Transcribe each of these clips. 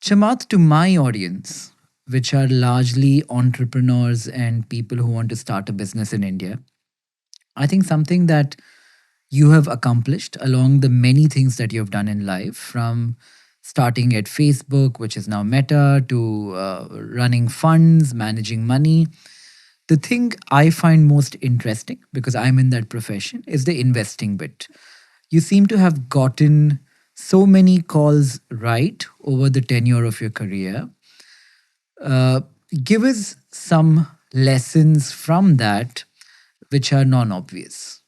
Chamath, to my audience, which are largely entrepreneurs and people who want to start a business in India, I think something that you have accomplished along the many things that you have done in life, from starting at Facebook, which is now Meta, to running funds, managing money. The thing I find most interesting, because I'm in that profession, is the investing bit. You seem to have gotten so many calls right over the tenure of your career. Uh, Give us some lessons from that which are non obvious.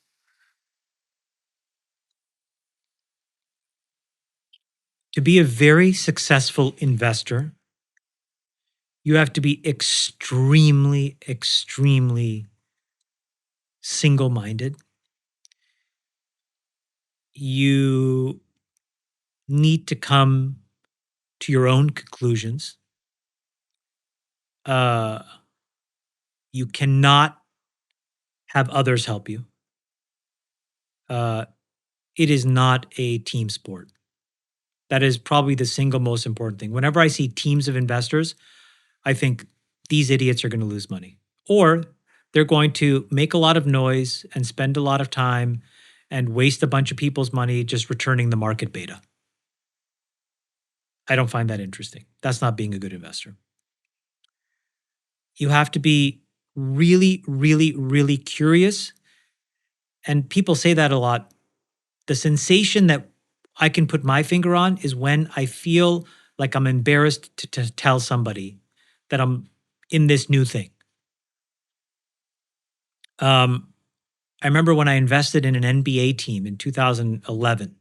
To be a very successful investor, you have to be extremely, extremely single minded. You need to come to your own conclusions. Uh, you cannot have others help you. Uh, it is not a team sport. That is probably the single most important thing. Whenever I see teams of investors, I think these idiots are going to lose money, or they're going to make a lot of noise and spend a lot of time and waste a bunch of people's money just returning the market beta. I don't find that interesting. That's not being a good investor. You have to be really, really, really curious. And people say that a lot. The sensation that I can put my finger on is when I feel like I'm embarrassed to tell somebody that I'm in this new thing. Um, I remember when I invested in an NBA team in 2011,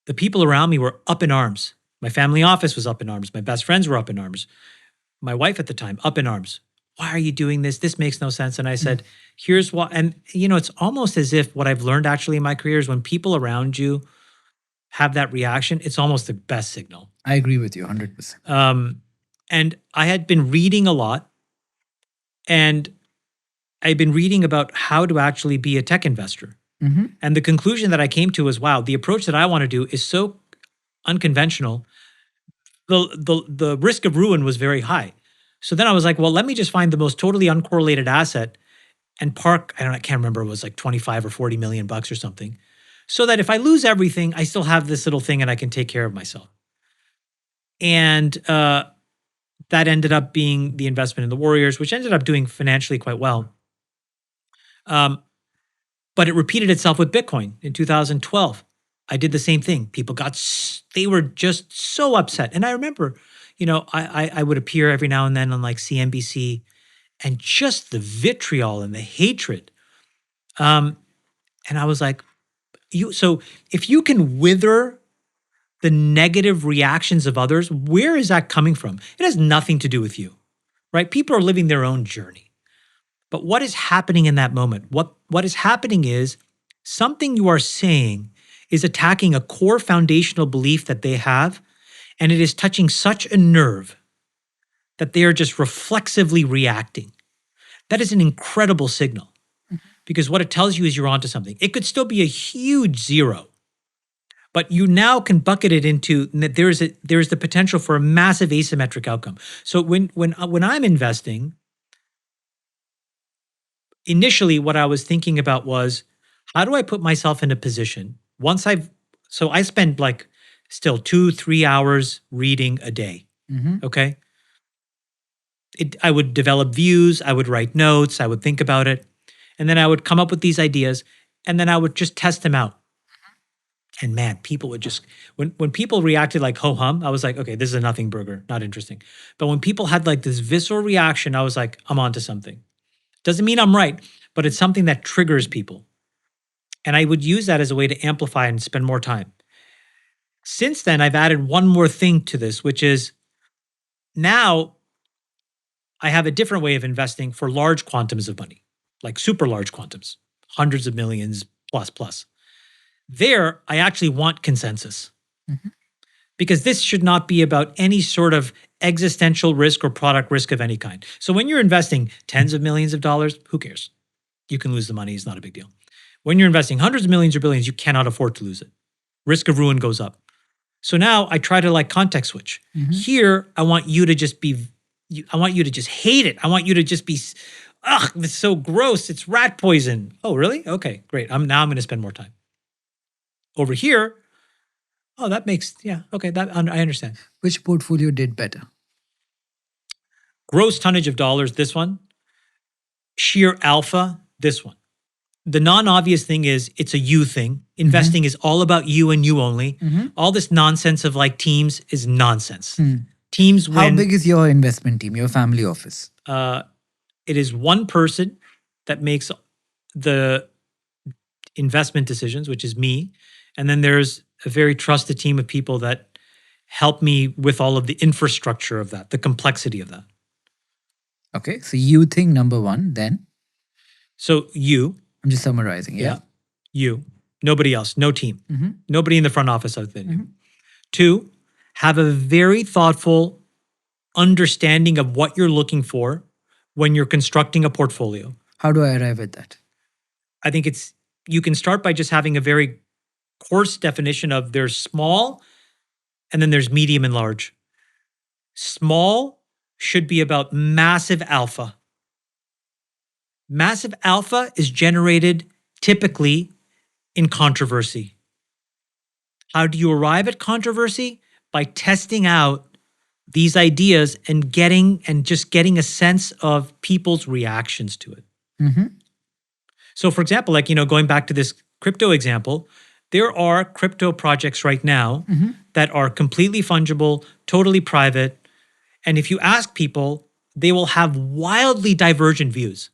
the people around me were up in arms. My family office was up in arms. My best friends were up in arms. My wife at the time, up in arms. Why are you doing this? This makes no sense. And I said, here's why. And, it's almost as if what I've learned actually in my career is when people around you have that reaction, it's almost the best signal. I agree with you 100%. And I had been reading a lot, and I'd been reading about how to actually be a tech investor. And the conclusion that I came to was, wow, the approach that I want to do is so unconventional. The risk of ruin was very high. So then I was like, well, let me just find the most totally uncorrelated asset and park, I can't remember, it was like 25 or 40 million bucks or something. So that if I lose everything, I still have this little thing and I can take care of myself. And that ended up being the investment in the Warriors, which ended up doing financially quite well. But it repeated itself with Bitcoin in 2012. I did the same thing. People they were just so upset. And I remember, I would appear every now and then on like CNBC, and just the vitriol and the hatred. And I was like, so if you can wither the negative reactions of others, where is that coming from? It has nothing to do with you, right? People are living their own journey. But what is happening in that moment? What is happening is something you are saying is attacking a core foundational belief that they have, and it is touching such a nerve that they are just reflexively reacting. That is an incredible signal, because what it tells you is you're onto something. It could still be a huge zero, but you now can bucket it into that there is the potential for a massive asymmetric outcome. So when I'm investing, initially what I was thinking about was, how do I put myself in a position so I spend like still 2-3 hours reading a day. Okay. I would develop views, I would write notes, I would think about it, and then I would come up with these ideas, and then I would just test them out. And man, people would just, when people reacted like ho hum, I was like, okay, this is a nothing burger, not interesting. But when people had like this visceral reaction, I was like, I'm onto something. Doesn't mean I'm right, but it's something that triggers people. And I would use that as a way to amplify and spend more time. Since then, I've added one more thing to this, which is now I have a different way of investing for large quantums of money, like super large quantums, hundreds of millions plus. There, I actually want consensus, because this should not be about any sort of existential risk or product risk of any kind. So when you're investing tens of millions of dollars, who cares? You can lose the money, it's not a big deal. When you're investing hundreds of millions or billions, you cannot afford to lose it. Risk of ruin goes up. So now I try to like context switch. Here, I want you to just hate it. I want you to just be, ugh, it's so gross. It's rat poison. Oh, really? Okay, great. I'm going to spend more time. Over here, oh, that makes, yeah, okay, that I understand. Which portfolio did better? Gross tonnage of dollars, this one. Sheer alpha, this one. The non-obvious thing is it's a you thing. Investing is all about you and you only. All this nonsense of like teams is nonsense. Teams win. How big is your investment team, your family office? It is one person that makes the investment decisions, which is me. And then there's a very trusted team of people that help me with all of the infrastructure of that, the complexity of that. Okay, so you think number one, then? So you. I'm just summarizing, yeah? You. Nobody else, no team. Nobody in the front office other than you. Two, have a very thoughtful understanding of what you're looking for when you're constructing a portfolio. How do I arrive at that? I think you can start by just having a very coarse definition of there's small and then there's medium and large. Small should be about massive alpha. Massive alpha is generated typically in controversy. How do you arrive at controversy? By testing out these ideas and getting a sense of people's reactions to it. So for example, like, going back to this crypto example, there are crypto projects right now that are completely fungible, totally private. And if you ask people, they will have wildly divergent views.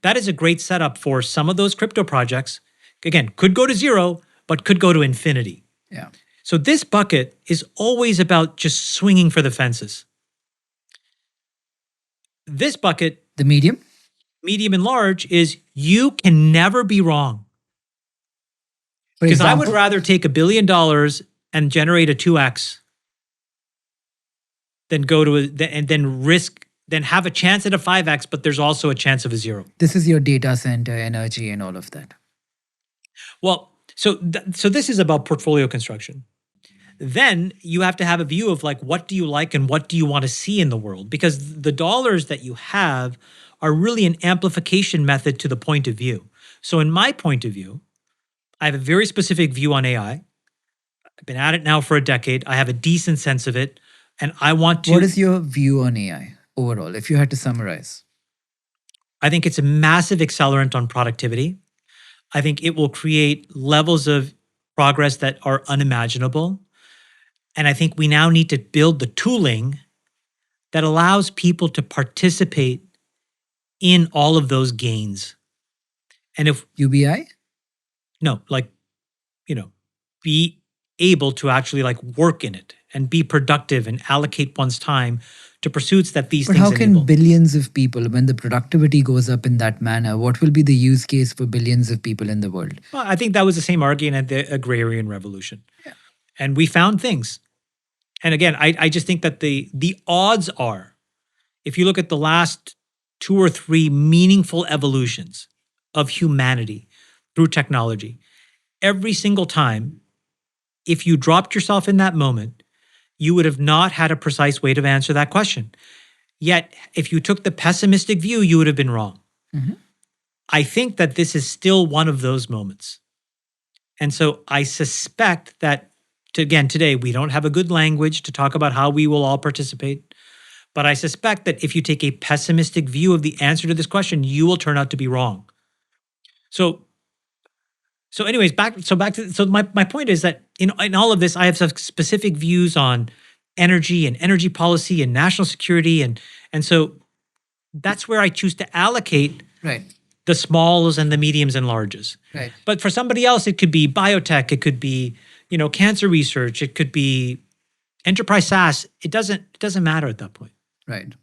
That is a great setup for some of those crypto projects. Again, could go to zero, but could go to infinity. Yeah. So this bucket is always about just swinging for the fences. This bucket, The medium? medium and large, is you can never be wrong. For Because I would example? rather take $1 billion and generate a 2x than go to then have a chance at a 5x, but there's also a chance of a 0. This is your data center, energy, and all of that. Well, so this is about portfolio construction. Then you have to have a view of like, what do you like and what do you want to see in the world? Because the dollars that you have are really an amplification method to the point of view. So in my point of view, I have a very specific view on AI. I've been at it now for a decade. I have a decent sense of it. And I want to... What is your view on AI overall, if you had to summarize? I think it's a massive accelerant on productivity. I think it will create levels of progress that are unimaginable. And I think we now need to build the tooling that allows people to participate in all of those gains. And if... UBI? No, like, be able to actually like work in it and be productive and allocate one's time to pursuits that these But things how can enable. billions of people, when the productivity goes up in that manner, what will be the use case for billions of people in the world? Well, I think that was the same argument at the agrarian revolution. Yeah. And we found things. And again, I just think that the odds are, if you look at the last 2 or 3 meaningful evolutions of humanity through technology, every single time, if you dropped yourself in that moment, you would have not had a precise way to answer that question. Yet, if you took the pessimistic view, you would have been wrong. I think that this is still one of those moments. And so I suspect that, again, today, we don't have a good language to talk about how we will all participate. But I suspect that if you take a pessimistic view of the answer to this question, you will turn out to be wrong. So anyways, my point is that in all of this, I have some specific views on energy and energy policy and national security. And so that's where I choose to allocate the smalls and the mediums and larges. Right. But for somebody else, it could be biotech, it could be, cancer research, it could be enterprise SaaS. It doesn't matter at that point. Right.